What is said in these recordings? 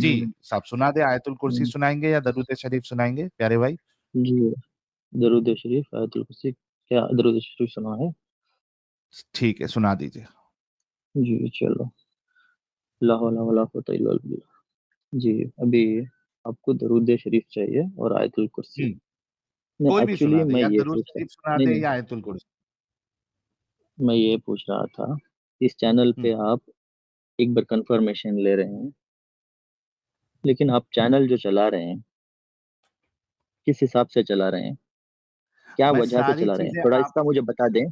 जी, साहब सुना दें, आयतुल कुर्सी हुँ। सुनाएँगे या दरूद शरीफ सुनाएँगे प्यारे भाई? जी, दरूद शरीफ, आयतुल कुर्सी, क्या दरूद शरीफ सुना है? ठीक है, सुना दीजिए। जी, चलो। ला हौला वला कुव्वता इल्ला बिल्लाह। जी, अभी आपको दरूद शरीफ चाहिए और आयतुल कुर्सी। हुँ, नहीं, कोई भी एक्चुअली सुना दें मैं या ये दरूद पूछ रहा शरीफ सुना नहीं, दें नहीं, या आयतुल कुर्सी। मैं ये पूछ रहा था, इस चैनल हुँ, पे आप एक बार कन्फर्मेशन ले रहे हैं, लेकिन आप चैनल जो चला रहे हैं, किस हिसाब से चला रहे हैं? क्या मैं वजह से सारी चला रहे हैं? चीज़ें थोड़ा आप इसका मुझे बता दें।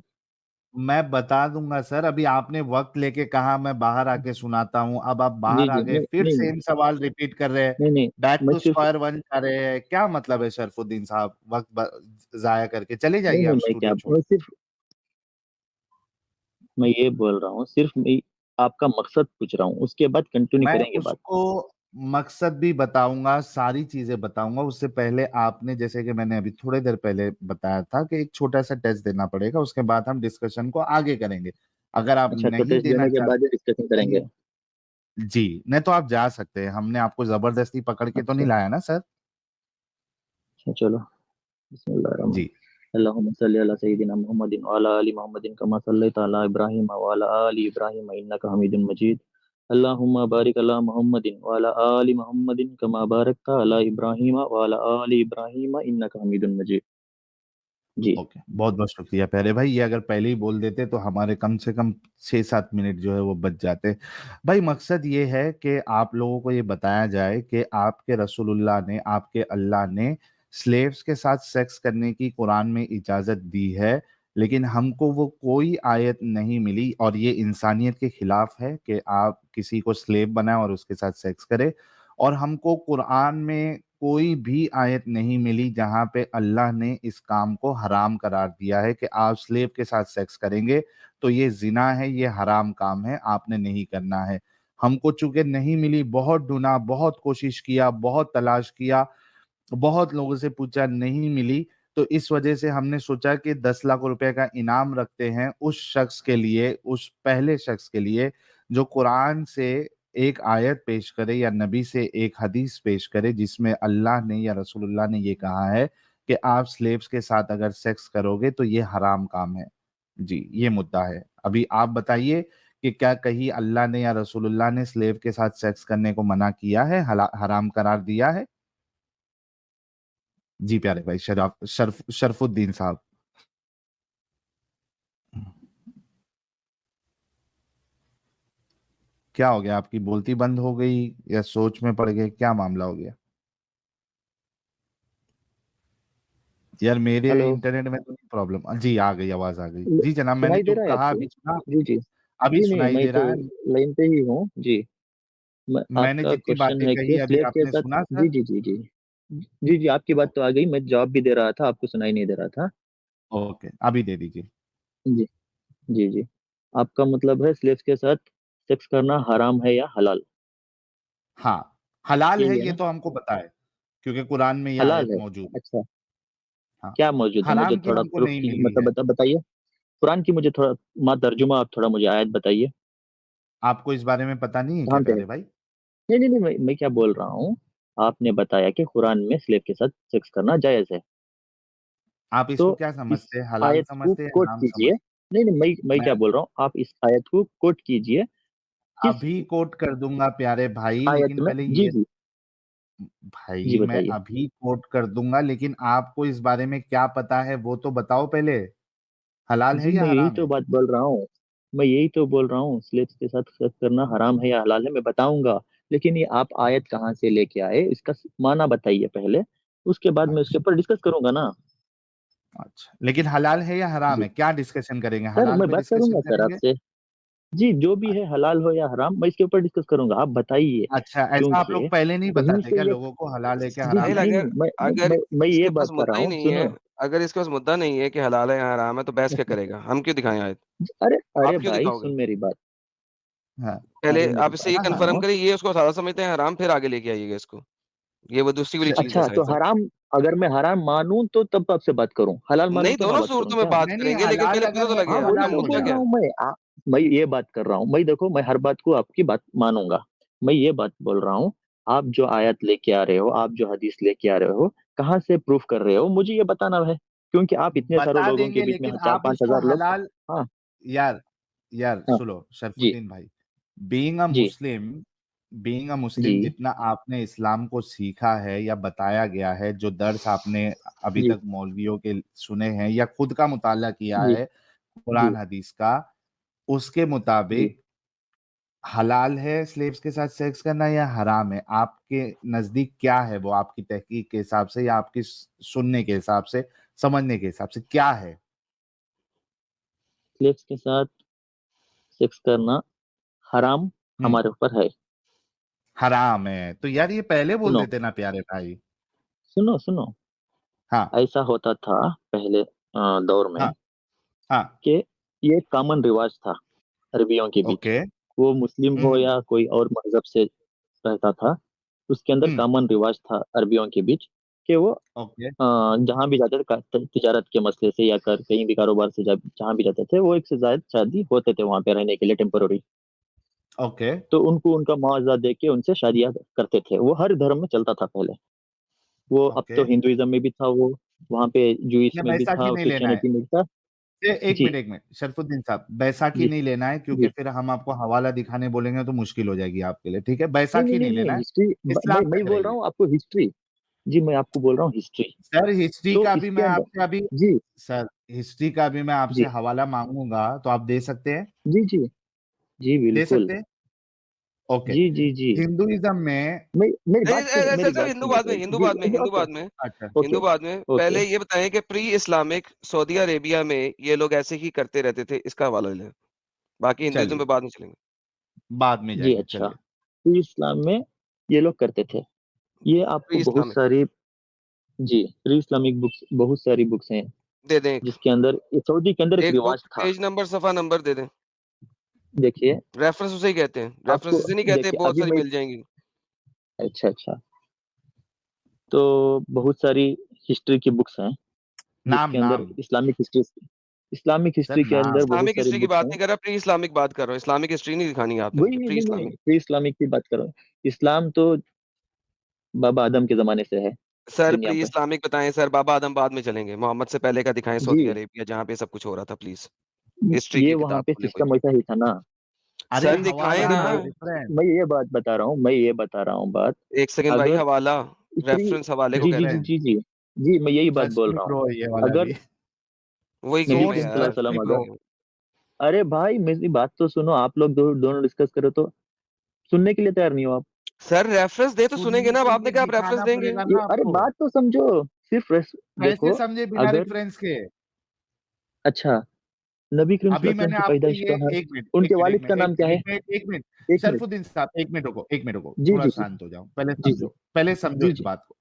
मैं बता दूँगा सर, अभी आपने वक़्त लेके कहा मैं बाहर आके सुनाता हूँ, अब आप जी, बाहर आ जी। गए, नहीं, फिर नहीं, नहीं, सेम सवाल रिपीट कर रहे हैं, नहीं, नहीं, बैक मैं टू सिर्फ़ स्क्वायर वन जा रहे हैं, क्या मतलब है शरफ़ुद्दीन साहब? वक़्त ब ज़ाया करके चले नहीं, जाइए नहीं, आप स्टूडियो छोड़। मैं ये बोल रहा हूँ, सिर्फ़ मैं आपका मकसद पूछ रहा हूँ, उसके बाद कंटिन्यू मैं करेंगे बात। उसको मकसद भी बताऊँगा, सारी चीज़ें बताऊँगा, उससे पहले आपने जैसे कि मैंने अभी थोड़ी देर पहले बताया था कि एक छोटा-सा टेस्ट देना पड़ेगा, उसके बाद हम डिस्कशन को आगे करेंगे। अगर आप अच्छा, तो नहीं टेस्ट देना देने के बाद ही चाहते डिस्कशन करेंगे। नहीं जी, नहीं तो आप जा सकते हैं, हमने आपको ज़बरदस्ती पकड़ के तो नहीं अच्छा, लाया ना सर? अच्छा चलो, बिस्मिल्लाहिर्रहमानिर्रहीम। जी, अल्लाहुम्मा सल्लि अला सय्यिदिना मुहम्मदिन व अला आलि मुहम्मदिन कमा सल्लैता अला इब्राहीम व अला आलि इब्राहीम इन्नका हमीदुम मजीद। अल्लाहुम्मा बारिक अला मुहम्मदिन व अला आलि मुहम्मदिन कमा बारकता अला इब्राहीम व अला आलि इब्राहीम इन्नका हमीदुम मजीद। जी। ओके, बहुत-बहुत शुक्रिया प्यारे भाई, ये अगर पहले ही बोल देते तो हमारे कम से कम 6-7 मिनट जो है वो बच जाते। भाई मकसद ये है कि आप लोगों को ये बताया जाए कि आपके रसूलुल्लाह ने, आपके अल्लाह ने स्लेव्स के साथ सेक्स करने की कुरान में इजाज़त दी है, लेकिन हमको वो कोई आयत नहीं मिली और ये इंसानियत के खिलाफ है कि आप किसी को स्लेव बनाएँ और उसके साथ सेक्स करें। और हमको कुरान में कोई भी आयत नहीं मिली जहाँ पे अल्लाह ने इस काम को हराम करार दिया है कि आप स्लेव के साथ सेक्स करेंगे तो ये ज़िना है, ये हराम काम है, आपने नहीं करना है। हमको चूँकि नहीं मिली, बहुत ढूँढा, बहुत कोशिश किया, बहुत तलाश किया, बहुत लोगों से पूछा, नहीं मिली, तो इस वजह से हमने सोचा कि 10 लाख रुपए का इनाम रखते हैं उस शख्स के लिए, उस पहले शख्स के लिए जो कुरान से एक आयत पेश करे या नबी से एक हदीस पेश करे जिसमें अल्लाह ने या रसूलुल्लाह ने ये कहा है कि आप स्लेव्स के साथ अगर सेक्स करोगे तो ये हराम काम है। जी, ये मुद्दा है। अभी आप बताइए कि क्या कहीं अल्लाह ने या रसूलुल्लाह ने स्लेव के साथ सेक्स करने को मना किया है, हराम करार दिया है? जी, प्यारे भाई शरफ़ुद्दीन साहब। क्या हो गया? आपकी बोलती बंद हो गई या सोच में पड़ गए? क्या मामला हो गया? यार मेरे हेलो। इंटरनेट में तो नहीं प्रॉब्लम जी, आ गई, आवाज़ आ गई। ल जी जनाब, मैंने सुनाई दे जो रहा है कहा आपको? अभी सुना? जी, जी। अभी जी, नहीं, सुनाई मैं दे तो रहा है? लाइन पे ही हूँ। जी। मैं मैंने आपका जितनी क्वेश्चन बातें है कही कि अभी स्लेव के आपने साथ सुना जी, सर? जी, जी, जी। जी, जी, आपकी बात तो आ गई, मैं जवाब भी दे रहा था, आपको सुनाई नहीं दे रहा था। ओके, अभी दे दीजिए। जी, जी, जी। आपका मतलब है स्लेव्स के साथ सेक्स करना हराम है या हलाल? हाँ, हलाल है यही है ये ना? तो हमको पता है, क्योंकि कुरान में ये हलाल आयत है? मौजूद है। अच्छा, हाँ, क्या मौजूद है? मुझे हराम की थोड़ा हमको प्रूफ़ नहीं कीजिए, मिली मतलब है। बताइए। कुरान की मुझे थोड़ा तर्जुमा आप थोड़ा मुझे आयत बताइए, आपको इस बारे में पता नहीं है क्या कहाँ पे है? प्यारे भाई? नहीं, नहीं, नहीं, मैं क्या बोल रहा हूँ, आपने बताया कि कुरान में स्लेव के साथ सेक्स करना जायज़ है। आप तो इसको क्या इस समझते हैं? हलाल आयत को समझते हैं, कोट हराम कीजिए। समझते नहीं, नहीं, मैं हैं? क्या मैं बोल रहा हूँ, आप इस आयत को कोट कीजिए, किस अभी कोट कर दूँगा प्यारे भाई, आयत लेकिन में पहले जी, ये जी, जी भाई मैं बताइए। अभी कोट कर दूँगा, लेकिन आपको इस बारे में क्या पता है वो तो बताओ पहले? हलाल है जी, या मैं यही हराम तो है? बात बोल रहा हूँ। मैं यही तो बोल रहा हूँ, स्लेव्स के साथ सेक्स करना हराम है या हलाल है, मैं बताऊँगा। लेकिन ये आप आयत कहाँ से लेके आए, इसका माना बताइए पहले, उसके बाद मैं उसके अच्छा, ऊपर डिस्कस करूँगा ना। अच्छा। लेकिन हलाल है या हराम जी। है? क्या डिस्कशन करेंगे? सर, हलाल मैं पे बात डिस्कशन करूँगा सर करेंगे? आपसे। जी, जो भी अ, है हलाल हो या हराम, मैं इसके ऊपर डिस्कस करूँगा, आप बताइए। अच्छा, ऐसा आप लोग क्योंकि पहले नहीं कहीं बताते से क्या ये लोगों को हलाल है क्या जी, जी, हराम साहिल है? नहीं, अगर नहीं, अगर मैं ये इसके बात पास कर रहा मुद्दा ही हूँ, नहीं है सुनो। अगर इसके पास मुद्दा नहीं है कि हलाल है या हराम है तो बहस क्या करेगा? हम क्यों दिखाएँ आयत? अरे अरे आप क्यों भाई दिखाओगे? सुन मेरी बात, हाँ, पहले अरे मेरी आप इससे बात ये हाँ, हाँ। कन्फर्म सुनो। करिए ये उसको हलाल समझते हैं हराम फिर आगे लेके आइएगा इसको। ये वो दूसरी वाली च चीज़ है अच्छा, साहिल तो साहब। हराम अगर मैं हराम मानूँ तो तब आपसे बात करूँ, हलाल मानूँ नहीं, तो ना दोनों बात करूँ सूरतों में क्या? बात नहीं, नहीं, करेंगे लेकिन हलाल पहले अगर पता तो है लगे तो हाँ, वही आपका हलाल तो हो मुद्दा बोल क्या रहा है? जाएगा। हूँ मैं ये बात कर रहा हूँ। मैं देखो मैं हर बात को आपकी बात मानूँगा। मैं ये बात बोल रहा हूँ, आप जो आयत लेके आ रहे हो, आप जो हदीस लेके आ रहे हो, कहाँ से प्रूफ कर रहे हो, मुझे ये बताना है। क्योंकि आप इतने सारे बता लोगों के देंगे, बीच में लेकिन चार आप पांच उसको हजार लोग। हलाल। हाँ। यार यार हाँ। सुनो जी। शरफुद्दीन भाई, being a ji. Muslim, being a मुस्लिम, जी। जितना आपने इस्लाम को सीखा है या बताया गया है, जो दर्स आपने अभी जी। तक मौलवियों के सुने हैं या खुद का मुताला किया जी। है जी। कुरान हदीस का, उसके जी। मुताबिक हलाल है स्लेव्स के साथ सेक्स करना या हराम है? आपके नजदीक क्या है वो, आपकी तहकीक के हिसाब से या आपकी सुनने के हिसाब से, समझने के हिसाब से क्या है? स्लेव्स के साथ सेक्स करना हराम हम्म, हमारे ऊपर है। हराम है तो यार ये पहले बोल सुनो, देते ना प्यारे भाई। सुनो, सुनो। हाँ ऐसा होता था पहले दौर में हाँ हाँ। कि ये कॉमन रिवाज था अरबियों के बीच। ओके। वो मुस्लिम हो हम्म या कोई और मजहब से रहता था, उसके अंदर हम्म। कॉमन रिवाज था अरबियों के बीच कि वो ओके जहाँ भी जाते थे तिजारत के मसले से या कहीं भी कारोबार से जहाँ भी जाते थे, वो एक से ज्यादा शादी होते थे वहां पे रहने के लिए टेम्पोररी। ओके तो उनको उनका मुआवजा दे के उनसे शादियां करते थे। वो हर धर्म में चलता था पहले। वो अब ओके। तो हिंदुइज्म में भी था, वो वहां पे जूइश या में भी बैसाखी था, नहीं लेना है? क्रिश्चियनिटी में भी था। एक जी। मिनट, एक मिनट शरफुद्दीन साहब, बैसाखी जी। नहीं लेना है क्योंकि जी। फिर हम आपको हवाला दिखाने बोलेंगे तो मुश्किल हो जाएगी आपके लिए, ठीक है? नहीं, नहीं, बैसाखी नहीं, नहीं नहीं, लेना है, हिस्ट्री। मैं इस्लाम मैं तक बोल रहा रहिए। हूँ आपको हिस्ट्री। जी, मैं आपको बोल रहा हूँ हिस्ट्री। सर हिस्ट्री तो का भी इसके मैं अंदर। आपसे अभी, जी। सर हिस्ट्री का भी मैं आपसे जी। हवाला मांगूंगा तो आप दे सकते हैं? जी। जी। जी, दे बिल्कुल। सकते हैं? ओके। जी। जी। जी। हिंदुइज्म में, मैं मेरी नहीं, बात सुनिए, सर मेरी सर बात हिंदू सुनिए बाद में, पहले। हिंदू जी। बाद में, हिंदू ओके। बाद में, अच्छा हिंदू ओके। बाद में। ओके। पहले ये बताएं कि प्री इस्लामिक सऊदी अरेबिया में ये लोग ऐसे ही करते रहते थे, इसका हवाला लें। बाकी हिंदुइज्म चलिए पे बाद में चलेंगे। बाद में जी। जाएंगे, अच्छा। चलिए। तो इस्लाम में ये लोग करते थे। ये आपको प्री बहुत इस्लामिक सारी। जी। प्री इस्लामिक बुक्स, बहुत सारी बुक्स हैं दे दें एक। जिसके अंदर ये सऊदी के अंदर एक एक बुक रिवाज था। पेज नंबर सफा नंबर दे दें। देखिए। रेफरेंस उसे ही कहते हैं, रेफरेंस आपको इसे नहीं कहते, देखिए बहुत अभी सारी मैं। मिल जाएंगी। अच्छा, अच्छा। तो बहुत सारी हिस्ट्री की बुक्स हैं नाम जिसके अंदर नाम। इस्लामिक सर हिस्ट्री के अंदर नाम। बहुत इस्लामिक सारी हिस्ट्री की बुक्स बात हैं। नहीं कर रहा, प्री इस्लामिक बात कर रहा हूँ। इस्लामिक हिस्ट्री नहीं दिखानी है आपने वही, मुझे, नहीं, प्री नहीं, नहीं, इस्लामिक। प्री इस्लामिक की बात कर रहा हूँ। इस्लाम तो बाबा आदम के जमाने से है सर दुनिया प्री पे। इस्लामिक बताएं सर, बाबा आदम बाद में चलेंगे। मोहम्मद से पहले का दिखाएं, सऊदी जी। अरेबिया जहाँ पे सब कुछ हो रहा था प्लीज। हिस्ट्री ये की वहां किताब पे खोलें कोई। सिस्टम वैसा ही था ना। अरे सर अभी दिखाएं हवाला अभी ना। रेफरेंस। मैं ये बात बता रहा हूँ, बात। एक सेकंड भाई, अगर हवाला, इतनी। रेफरेंस हवाले को जी। जी। कहते जी। हैं। जी। जी। जी, मैं यही बात सच बोल में रहा हूँ। प्रो है ये वाला अगर भी। वही कह नबी रहे सोर्स हैं करीम सल्लल्लाहु यार, अलैहि सच में वसल्लम प्रो। अगर। अरे भाई, मेरी बात तो सुनो, आप लोग दोनों डिस्कस करो तो सुनने के लिए तैयार नहीं हो आप। सर रेफरेंस दे तो सुनेंगे सुनने ना। अब के आपने लिए कहा आप रेफरेंस दिखाना देंगे। पड़ेगा ये ना अरे आपको। बात तो समझो। सिर्फ कैसे देखो। समझे बिना अगर। रेफरेंस के? अच्छा। नबी करीम अभी सल्लल्लाहु वसल्लम मैंने की आपको पैदाइश ये, कहाँ है? एक मिनट एक उनके मिनट एक वालिद का मिनट एक नाम क्या है? मिनट एक मिनट एक मिनट। एक मिनट। शरफुद्दीन साहब एक मिनट रुको, एक मिनट रुको, जी। थोड़ा जी। जी। शांत हो जाओ, पहले जी। जी। समझो, पहले समझो जी। इस जी। बात को।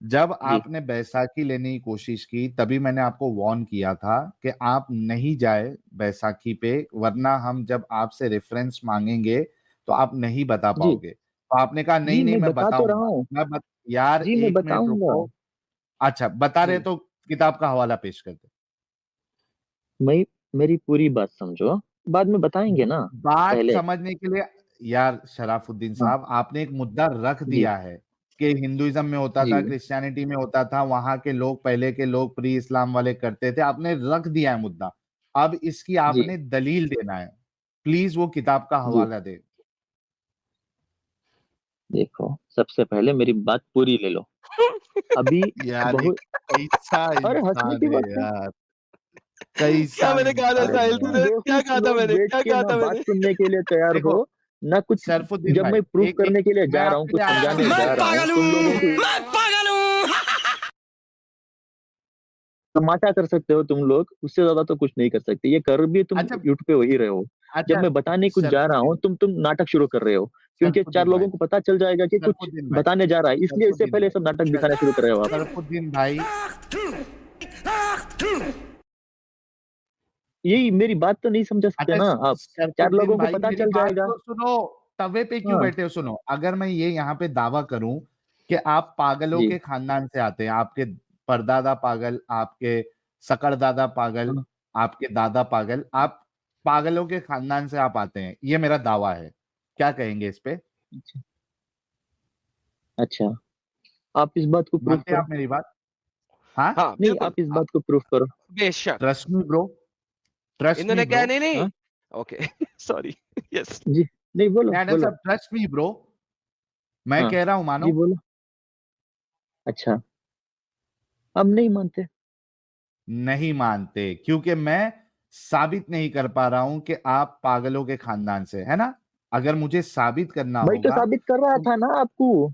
जब जी। आपने बैसाखी लेने की कोशिश की तभी मैंने आपको वार्न किया था कि आप नहीं जाए बैसाखी पे, वरना हम जब आपसे रेफरेंस मांगेंगे तो आप नहीं बता जी। पाओगे, तो आपने कहा नहीं जी, नहीं मैं मैं बता तो रहा बताऊंगा। हूँ। यार जी, मैं एक मिनट बताऊंगा। रुको। अच्छा बता रहे जी। तो किताब का हवाला पेश कर दे। मैं मेरी पूरी बात समझो। बाद में बताएंगे ना। बात पहले। समझने के लिए, यार शराफुद्दीन हाँ। साहब आपने एक मुद्दा रख जी। दिया है कि हिंदुइज्म में होता जी। था, क्रिश्चियनिटी में होता था, वहां के लोग, पहले के लोग प्री इस्लाम वाले करते थे, आपने रख दिया है मुद्दा। अब इसकी जी। आपने दलील देना है। प्लीज वो किताब का जी। हवाला दे। देखो, सबसे पहले मेरी बात पूरी ले लो। अभी। यार ये बहुत। कैसा अरे, हंसने इंसान की है बात है। यार, कैसा क्या मैंने कहा था अरे इंसान साहिल? है तुम यार। तूने क्या बेवकूफ कहा था? लोग मैंने बैठ क्या के कहा ना था बात मैंने? सुनने के लिए तैयार देखो हो। ना कुछ। शरफुद्दीन जब भाई, मैं प्रूफ एक एक करने के लिए मैं जा रहा हूँ, आपके कुछ लिए आसान समझाने कर जा रहा देता हूँ। हूँ, तुम लोगों को। तमाशा कर सकते हो तुम लोग, उससे ज्यादा तो कुछ नहीं कर सकते। ये कर भी तुम अच्छा यूट्यूब पे वही रहे हो। जब अच्छा। मैं बताने कुछ जा रहा हूँ, शरफुद्दीन, तुम नाटक शुरू कर रहे हो। क्योंकि चार शरफुद्दीन भाई, लोगों को पता चल जाएगा कि कुछ सरफुद्दीन भाई, बताने जा रहा है, इसलिए इससे सरफुद्दीन पहले भाई, सब नाटक सर, दिखाना शुरू कर रहे हो आप। सरफुद्दीन भाई। यही मेरी बात तो नहीं समझ सकते अच्छा ना आप। चार सरफुद्दीन लोगों को भाई पता मेरी चल बात जाएगा। तो सुनो। तवे पे क्यों हाँ। बैठे हो? सुनो, अगर मैं ये यहाँ पे दावा करूं कि आप पागलों जी। के खानदान से आते हैं, आपके परदादा पागल, आपके सकरदादा पागल, हाँ। आपके दादा पागल, आप पागलों के खानदान से आप आते हैं, ये मेरा दावा है। क्या कहेंगे इस पे? अच्छा। अच्छा, आप इस बात को प्रूव मानते हैं करो। आप मेरी बात? हाँ, हाँ नहीं, बिल्कुल आप इस बात को प्रूव करो। बेशक trust me bro, trust me इन्होंने ब्रो। क्या नहीं नहीं हाँ ओके सॉरी यस जी, नहीं बोलो एडम बोलो। साहब ट्रस्ट मी ब्रो, मैं हाँ कह रहा हूँ जी मानो। बोलो। अच्छा, हम नहीं मानते। नहीं मानते क्योंकि मैं साबित नहीं कर पा रहा हूं कि आप पागलों के खानदान से है ना। अगर मुझे साबित करना भाई तो होगा साबित कर रहा तो, था ना आपको।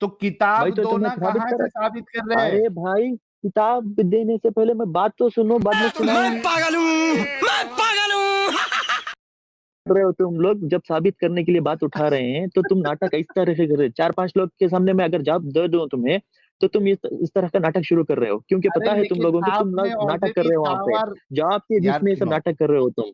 तो भाई किताब तो दो तुम्हें ना, साबित कहां कर से साबित कर रहे हैं? अरे भाई, किताब देने से पहले मैं बात तो सुनो, बाद में सुनाऊंगा। रहे हो तुम लोग, जब साबित करने के लिए बात उठा रहे हैं तो तुम नाटक इस तरह से कर रहे हो। 4-5 लोग के सामने मैं अगर जवाब दे दूं तुम्हें, तो तुम इस तरह का नाटक शुरू कर रहे हो, क्योंकि अरे पता है तुम लेकिन लोगों को, तुम आपने लोग नाटक कर ऑलरेडी रहे हो वहां पे। दावा, जवाब के बीच यार में ये सब सुनो नाटक कर रहे हो तुम।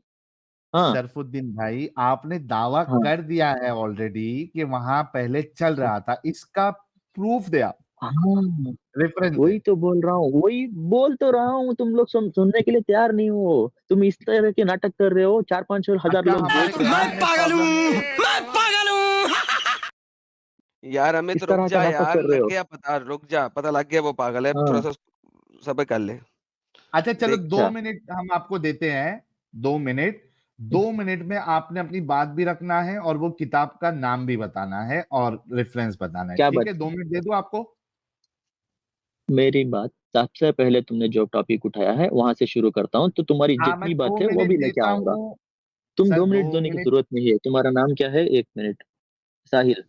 हाँ शरफुद्दीन भाई, आपने दावा हाँ कर दिया है ऑलरेडी कि वहां पहले चल रहा था, इसका प्रूफ दे आप, हाँ, रेफरेंस वही है। तो बोल रहा हूँ, वही बोल तो रहा हूँ। तुम लोग सुनने के लिए तैयार नहीं हो। तुम इस तरह के नाटक कर रहे हो, 4-5 हजार अच्छा लोग हमारे देख रहे हैं। ईमान में प्रॉब्लम नहीं है? यार हमें इस तो रुक तरह का जा नाटक यार कर रहे लग हो। गया पता रुक जा पता लग गया वो पागल है थोड़ा हाँ सा सब्र कर ले अच्छा चलो देख 2 मिनट हम आपको देते हैं, 2 मिनट। 2 मिनट में आपने अपनी बात भी रखना है और वो किताब का नाम भी बताना है और रेफरेंस बताना है, क्या ठीक बात। है? 2 मिनट दे दो आपको। मेरी बात, सबसे पहले तुमने जो टॉपिक उठाया है वहां से शुरू करता हूँ, तो तुम्हारी हाँ मैं जितनी दो बात है वो मिनट भी लेके देता आऊंगा। हूँ तुम सर, 2 मिनट दो देने की मिनट जरूरत नहीं है। तुम्हारा नाम क्या है? 1 मिनट। साहिल।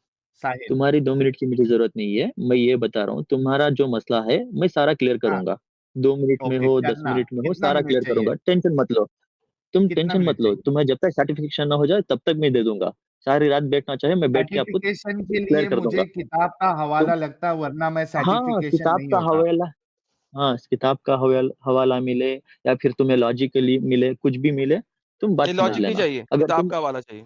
साहिल। तुम्हारी 2 मिनट की मुझे जरूरत नहीं है। मैं ये बता रहा हूँ, तुम्हारा जो मसला है मैं सारा क्लियर हाँ करूंगा। 2 मिनट में ओके, हो, दस करना मिनट में हो, कितना सारा मिनट क्लियर चाहिए? करूंगा। टेंशन मत लो। तुम कितना टेंशन मिनट मत लो, चाहिए? तुम्हें जब तक सर्टिफिकेशन ना हो जाए तब तक मैं दे दूंगा। सारी रात बैठना चाहे मैं बैठ के आपको सर्टिफिकेशन के क्लियर लिए कर दूंगा। मुझे किताब का तुम हवाला लगता है, वरना मैं हाँ, सर्टिफिकेशन किताब नहीं का होता। हवाला। हाँ, इस किताब का हवाला मिले या फिर तुम्हें लॉजिकली मिले, कुछ भी मिले, तुम बात ये समझ लॉजिक नहीं लेना। चाहिए अगर किताब तुम का वाला चाहिए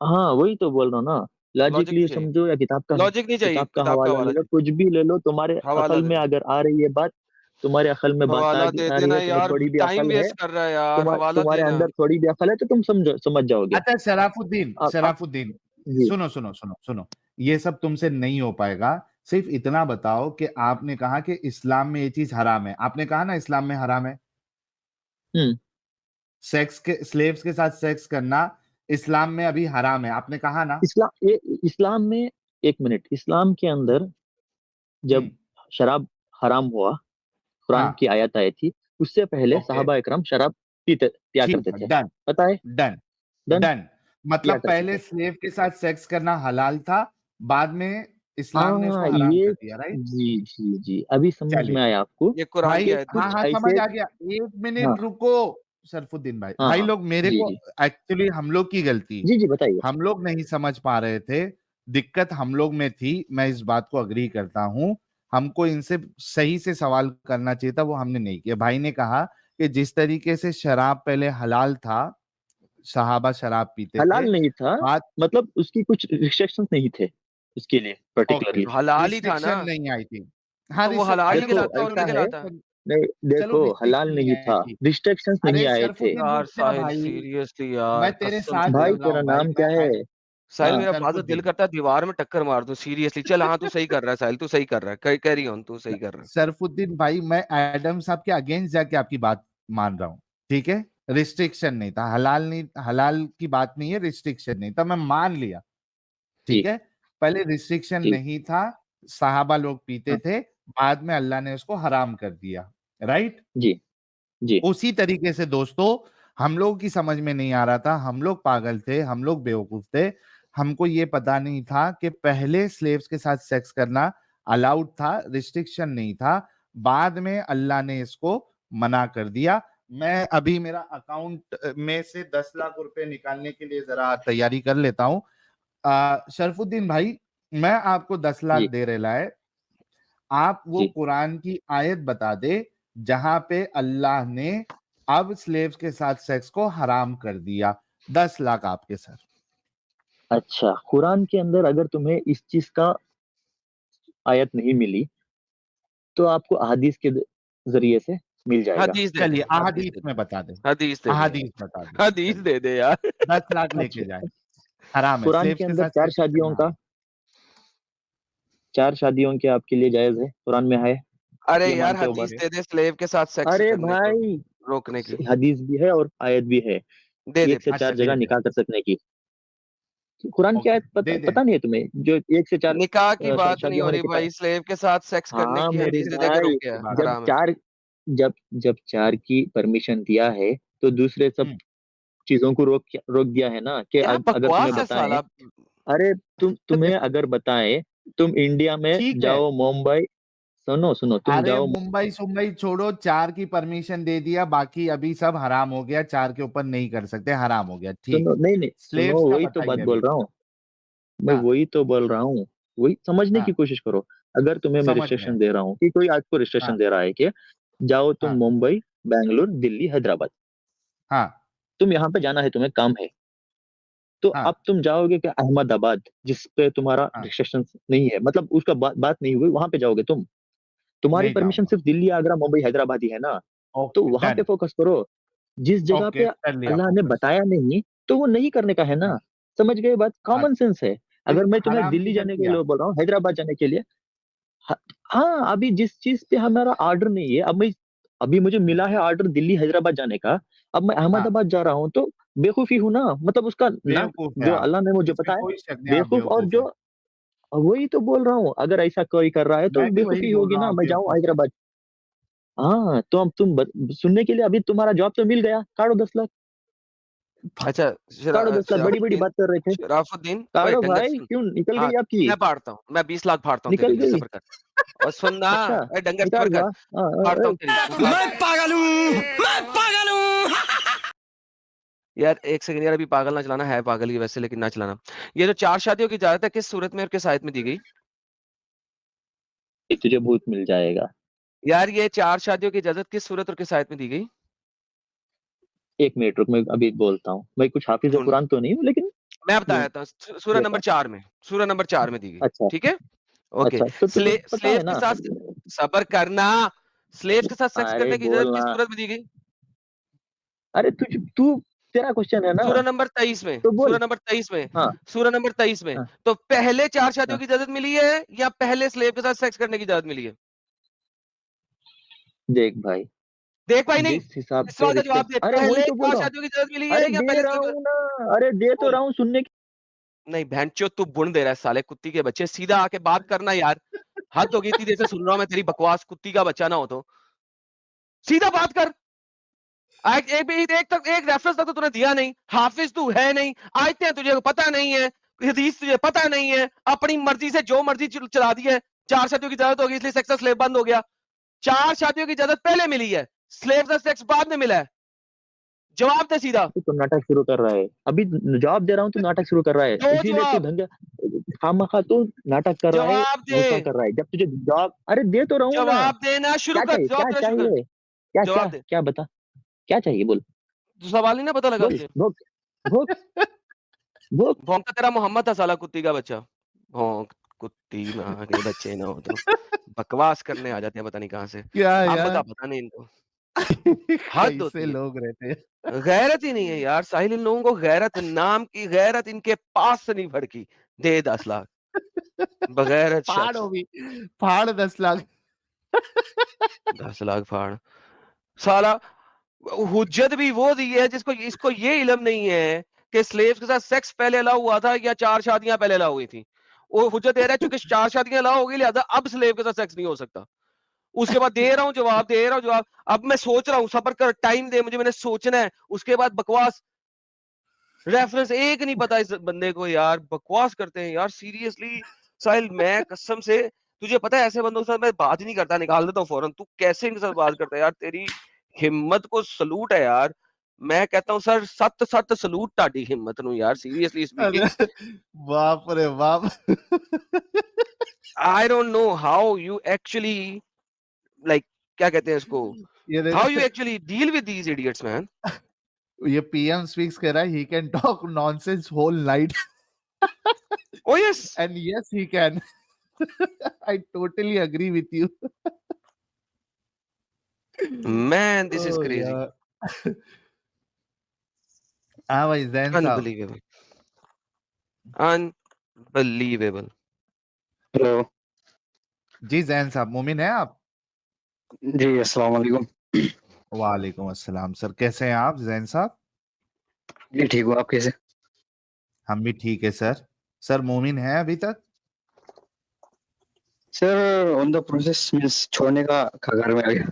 हाँ वही तो बोल रहा हूँ ना। लॉजिक नहीं लॉजिकली चाहिए समझो या लॉजिक नहीं चाहिए किताब का किताब का हवाला ले वाला लो, चाहिए कुछ भी ले लो। तुम्हारे हवाला अकल दे में दो अगर आ रही है बात, तुम्हारे अकल में बात हवाला दे आ रही देना है, तुम्हें यार थोड़ी भी टाइम अकल है, वेस्ट कर रहा है यार हवाला तुम्हारे देना अंदर थोड़ी भी अकल है, तो तुम समझ जाओगे। अच्छा शराफुद्दीन, अब शराफुद्दीन, जी। सुनो सुनो सुनो सुनो, ये सब तुमसे नहीं हो पाएगा। सिर्फ इतना बताओ कि आपने कहा कि इस्लाम में ये चीज हराम है, आपने कहा ना इस्लाम में हराम है, हम्म सेक्स के, स्लेव्स के साथ सेक्स करना इस्लाम में अभी हराम है, आपने कहा ना? इस्लाम में, 1 मिनट, इस्लाम के अंदर जब हम्म। शराब हराम हुआ, कुरान हाँ की आयत आई थी, उससे पहले ओके, साहबा इकराम शराब पिया ठीक करते है, थे। डन, पता है? Done, done. डन। पिया मतलब करते पहले थे। स्लेव के साथ सेक्स करना हलाल था, बाद में इस्लाम ने उसको हाँ हराम ये, कर दिया, राइट? जी जी जी, अभी समझ में चलिए आया आपको ये कुरान की भाई, कि आयत हाँ नहीं कुछ है हाँ समझ ऐसे। आ गया, एक हाँ मिनट रुको। सरफुद्दीन भाई, हाँ भाई हाँ, लोग मेरे जी को, जी एक्चुअली हम लोग की गलती, जी जी, बताइए। हम लोग नहीं समझ पा रहे थे, दिक्कत हम लोग में थी, मैं इस बात को अग्री करता हूं। हमको इनसे सही से सवाल करना चाहिए था, वो हमने नहीं किया। भाई ने कहा कि जिस तरीके से शराब पहले हलाल था, सहाबा शराब पीते थे, हलाल नहीं था, बात, मतलब उसकी कुछ रिस्ट्रिक्शंस नहीं थे उसके लिए ओके, पर्टिकुलरली। हलाल ही था ना रिस्ट्रिक्शन नहीं आई थी। हाँ तो वो हलाल ही देखो कहलाता है और ऐसा नहीं है, कहलाता नहीं चलो देखो, हलाल रिस्ट्रिक्शन नहीं नहीं आई था, थी। रिस्ट्रिक्शंस नहीं अरे आए थे। शरफुद्दीन यार रुक जा साहिल भाई, सीरियसली मैं यार तेरे कसम साथ से भाई चल रहा तेरा हूँ भाई, नाम क्या मैं है? साहिल हाँ मेरा फादर दिल शरफुद्दीन, करता है दीवार में टक्कर मार दूं सीरियसली चल हाँ तू सही कर रहा है साहिल तू सही कर रहा है कैरी ऑन तू सही कर रहा है शरफुद्दीन भाई, मैं एडम साहब के अगेंस्ट जाके आपकी बात मान रहा हूँ, ठीक है? रिस्ट्रिक्शन नहीं था, हलाल नहीं, हलाल की बात नहीं है, रिस्ट्रिक्शन नहीं था, मैं मान लिया, ठीक जी है? पहले रिस्ट्रिक्शन जी। नहीं था, साहबा लोग पीते हाँ थे, बाद में अल्लाह ने उसको हराम कर दिया, राइट? जी जी। उसी तरीके से दोस्तों, हम लोगों की समझ में नहीं आ रहा था, हम लोग पागल थे, हम लोग बेवकूफ थे, हमको ये पता नहीं था कि पहले स्लेव्स के साथ सेक्स करना अलाउड था, रिस्ट्रिक्शन नहीं था, बाद में अल्लाह ने इसको मना कर दिया। मैं अभी मेरा अकाउंट में से 10 लाख रुपए निकालने के लिए जरा तैयारी कर लेता हूँ। शरफुद्दीन भाई, मैं आपको 10 लाख जी दे रहा है, आप वो जी। कुरान की आयत बता दे जहां पे अल्लाह ने अब स्लेव्स के साथ सेक्स को हराम कर दिया। 10 लाख आपके सर। अच्छा, कुरान के अंदर अगर तुम्हें इस चीज का आयत नहीं मिली, तो आपको अहादीस के जरिए से मिल जाएगा। हदीस दे दे चलिए हदीस अहादीस दे में दे बता दे, हदीस दे दे यार अहादीस बता दे, हदीस चलिए दे दे यार 10 लाख लेके अच्छा, जाए, हराम है कुरान स्लेव्स के के अंदर साथ 4 सेक्स शादियों करना, का, 4 शादियों के आपके लिए जायज है, कुरान में है, अरे ये यार मानते हो हदीस बात? दे दे स्लेव के साथ सेक्स अरे करने को भाई, रोकने की। हदीस भी है और आयत भी है, दे दे 1 से please। अच्छा 4 दे जगह दे। निकाह कर सकने की। कुरान की ओके आयत दे दे। पता नहीं है तुम्हें, जो 1 से 4 निकाह की बात नहीं शादियां हो होने रही की भाई, स्लेव के साथ सेक्स करने हाँ की मेरे हदीस दे दे के भाई, रोक गया, बात। जब हराम है। 4 जब 4 की परमिशन दिया है, तो दूसरे सब हम्म, चीजों को रोक दिया है ना, कि क्या अगर तुम्हें बकवास है बताएं, साला। अरे तुम्हें अगर बताएं, तुम इंडिया में ठीक है। जाओ, मुंबई, सुनो सुनो, तुम अरे जाओ, मुंबई सुंबई छोड़ो, 4 की परमिशन दे दिया, बाकी अभी सब हराम हो गया, 4 के ऊपर नहीं कर सकते, हराम हो गया, ठीक। सुनो, नहीं नहीं सुनो, स्लेव्स का वही तो बात बताइए बोल अभी। रहा हूँ, मैं हाँ वही तो बोल रहा हूँ, वही समझने की हाँ कोशिश करो। अगर तुम्हें मैं समझ गए। रिस्ट्रिक्शन दे रहा हूँ, कि कोई आज को रिस्ट्रिक्शन हाँ दे रहा है कि जाओ तुम हाँ मुंबई, बैंगलोर, दिल्ली, हैदराबाद, हाँ तुम यहाँ पे जाना है, तुम्हें काम है, तो अब हाँ तुम जाओगे कि अहमदाबाद, जिस पे तुम्हारा हाँ। रिस्ट्रिक्शन नहीं है, मतलब उसका बात नहीं हुई, वहां पे जाओगे तुम, तुम्हारी नहीं परमिशन जाऊंगा। सिर्फ दिल्ली, आगरा, मुंबई, हैदराबाद ही है ना, तो ओके वहां पे डन। फोकस करो। जिस जगह ओके पे कर लिया अल्लाह ने फोकस। बताया नहीं, तो वो नहीं करने का है ना। हाँ समझ गए बात? हाँ। कॉमन सेंस है। तो अगर मैं तुम्हें हराम दिल्ली किधर जाने के किया? लिए बोल रहा हूँ, हैदराबाद जाने के लिए, ह- हाँ, अभी जिस चीज पे हमारा ऑर्डर नहीं है, अभी मुझे मिला है ऑर्डर दिल्ली हैदराबाद जाने का, अब मैं हाँ अहमदाबाद जा रहा हूँ, तो बेवकूफी हूं ना, मतलब उसका ना, बेवकूफ है जो आप। अल्लाह ने मुझे इसमें बताया, कोई शक नहीं, आप बेवकूफ, और बेवकूफ जो, है। वही तो बोल रहा हूँ, अगर ऐसा कोई कर रहा है तो मैं भी वही बेवकूफी बोल होगी रहा हूँ, ना, आप मैं जाऊँ बेवकूफ है। हैदराबाद। हाँ, तो अब सुनने के लिए, अभी तुम्हारा जॉब तो मिल गया, काढ़ो 10 लाख, अच्छा काढ़ो 10 लाख, बड़ी बड़ी शराफुद्दीन, बात कर रहे थे, शराफुद्दीन, ओए काढ़ो डंगर भाई, सुन। क्यों निकल हाँ गई आपकी? मैं फाड़ता हूँ, मैं 20 लाख फाड़ता हूँ तेरे निकल लिए, गई? सब्र कर। और सुन ना, अच्छा, ओए डंगर सब्र निकाल, कर, वाह, फाड़ता हूँ तेरी, तू फाड़। मैं पागल हूँ, मैं पागल हूँ। यार एक सेकंड यार, अभी पागल ना चलाना, है पागल ही वैसे, लेकिन ना चलाना। ये जो 4 शादियों की इजाजत है, किस सूरत में और किस आयत में दी गई? तुझे भूत मिल जाएगा। यार ये 4 शादियों की इजाजत किस सूरत और किस आयत में दी गई? 1 मिनट रुक, मैं अभी बोलता हूँ, मैं कुछ हाफिज ढूंढ, कुरान तो नहीं हूँ, लेकिन मैं बता देता हूँ, सूरह नंबर बता। 4 में, सूरह नंबर 4 में दी गई। अच्छा, ठीक है, ओके। अच्छा, तो तुम्हें पता स्लेव है के ना? साथ, सबर करना, स्लेव के साथ सेक्स अरे करने की इजाजत किस बोलना, सूरत में दी गई? अरे तू तेरा क्वेश्चन है ना, सूरह नंबर 23 में, तो सूरह बोल। नंबर 23 में, हाँ, सूरह नंबर 23 में। हाँ, तो पहले 4 शादियों हाँ। की इजाजत मिली है या पहले स्लेव के साथ सेक्स करने की इजाजत मिली है? देख भाई, देख भाई नहीं, जिस हिसाब इस से सवाल का रिश्ते, जवाब दे, अरे वही पहले तो बोल 4 रहा हूँ, शादियों की इजाजत मिली अरे है या दे पहले रहा स्लेव? हूँ ना, अरे दे तो बोल। रहा हूँ, सुनने की। नहीं बहनचोद, तू बुन दे रहा है साले कुत्ती के बच्चे, सीधा आके बात करना यार। हद हो गई, इतनी देर से सुन रहा हूं मैं तेरी बकवास, कुत्ती का बच्चा ना हो तो सीधा बात कर। एक रेफरेंस तक तो तूने दिया नहीं, हाफिज तू है नहीं, आयतें तुझे पता नहीं है, हदीस तुझे पता नहीं है, अपनी मर्जी से जो मर्जी चला दी है। 4 शादियों की इजाजत होगी इसलिए सेक्स स्लेव बंद हो गया। 4 शादियों की इजाजत पहले मिली है, स्लेव का सेक्स बाद में मिला है। जवाब दे सीधा। तो नाटक शुरू कर रहा है, अभी जवाब दे रहा हूँ, तो नाटक शुरू कर रहा है, दो इसीलिए तू जवाब, धंधा, खामखा तू नाटक कर रहा है, जवाब दे, गुस्सा कर रहा है, जब तुझे जवाब, अरे दे तो रहा हूँ ना। जवाब देना शुरू क्या कर, चाहिए, जवाब क्या देना शुरू कर, चाहिए, क्या क्या जवाब दे। क्या बता, क्या चाहिए, बोल, तो सवाल ही ना पता लगा बोल, तुझे। भोग, भोग, भोग। भौंकता तेरा मोहम्मद था साला, कुत्ती का बच्चा। भौंक, कुत्ती माँ के बच्चे ना हो तो बकवास करने आ जाते हैं पता नहीं कहाँ से। क्या आप यार? बता, पता नहीं इनको, हद कैसे होती है। लोग रहते हैं। गैरत ही नहीं है यार साहिल, इन लोगों को गैरत नाम की गैरत इनके पास से नहीं भड़की। दे 10 लाख, बगैरत फाड़ शख्स। होगी, फाड़ 10 लाख। 10 लाख फाड़ साला। हुज्जत भी वो दी है जिसको, इसको ये इल्म नहीं है कि स्लेव्स के साथ सेक्स पहले अलाउ हुआ था या 4 शादियां पहले अलाउ हुई थी। वो हुज्जत दे रहा है चूंकि 4 शादियां अलाउ हो गई, लिहाजा अब स्लेव के साथ सेक्स नहीं हो सकता। उसके बाद दे रहा हूँ जवाब, दे रहा हूँ जवाब। अब मैं सोच रहा हूँ, सब्र कर, टाइम दे मुझे, मैंने सोचना है। उसके बाद बकवास, रेफरेंस एक नहीं पता इस बंदे को यार, बकवास करते हैं यार सीरियसली। साहिल मैं कसम से, तुझे पता है ऐसे बंदों के साथ मैं बात ही नहीं करता, निकाल देता हूँ फौरन। तू कैसे इनके साथ बात करता है यार, तेरी हिम्मत को सलूट है यार। मैं कहता हूँ सर, सत सत सलूट ताड़ी हिम्मत नु यार, सीरियसली अरे स्पीकिंग। बाप रे बाप। I don't know how you actually, like, क्या कहते हैं इसको, ये हाउ यू देख, actually deal with these idiots man. ये पीएम स्पीक्स कह रहा है, he can talk nonsense whole night. Oh yes and yes he can. I totally agree with you. Man, this is oh crazy, यार। हाँ भाई Jain sahab. Unbelievable, unbelievable. Hello, जी जैन साहब, मोमिन है आप? जी अस्सलाम वालेकुम। वालेकुम अस्सलाम सर, कैसे हैं आप जैन साहब? जी ठीक हूँ, आप कैसे? हम भी ठीक है सर। सर मोमिन है अभी तक? Sir on the process means छोड़ने का कगार में आ गया।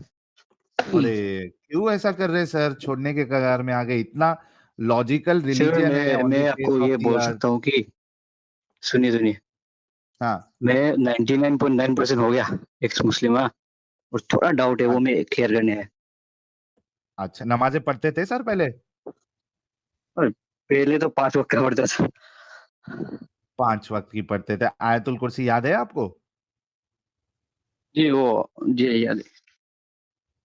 अरे क्यों ऐसा कर रहे हैं सर, छोड़ने के कगार में आ गए? इतना लॉजिकल सर रिलीजन है, मैं ओनली आपको फेथ ऑफ ये द बोल अर्थ। सकता हूँ कि सुनिए, हाँ। मैं 99.9% हो गया एक्स मुस्लिम हाँ, और थोड़ा डाउट है वो मैं क्लियर करने है। अच्छा, नमाजें पढ़ते थे सर पहले? और पहले तो 5 वक्त का पढ़ता था। 5 वक्त की पढ़ते थे। आयतुल कुर्सी याद है आपको? जी वो जी याद है।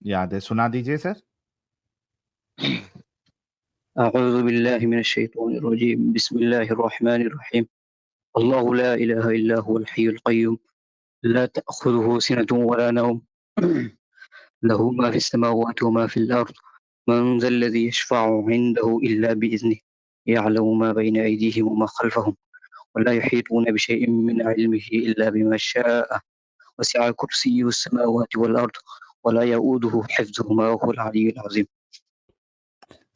याद है, सुना दीजिए सर। अऊज़ु बिल्लाहि मिनश शैतानिर रजीम, बिस्मिल्लाहिर रहमानिर रहीम। अल्लाहु ला इलाहा इल्ला हुवल हय्युल क़य्यूम, ला तअख़ुज़ुहु सिनतुन वला नौम, लहू मा फ़िस समावाति व मा फ़िल अर्ज़, मन ज़ल्लज़ी यशफ़अु इंदहु इल्ला बिइज़निहि, यअलमु मा बैना अयदीहिम व मा ख़ल्फ़हुम, व ला युहीतूना बिशैइन मिन इल्मिहि इल्ला बिमा शाअ, वसि'a कुर्सियुहु समावाति वल अर्ज़, व ला यऊदुहु हिफ़्ज़ुहुमा व हुवल अलिय्युल अज़ीम।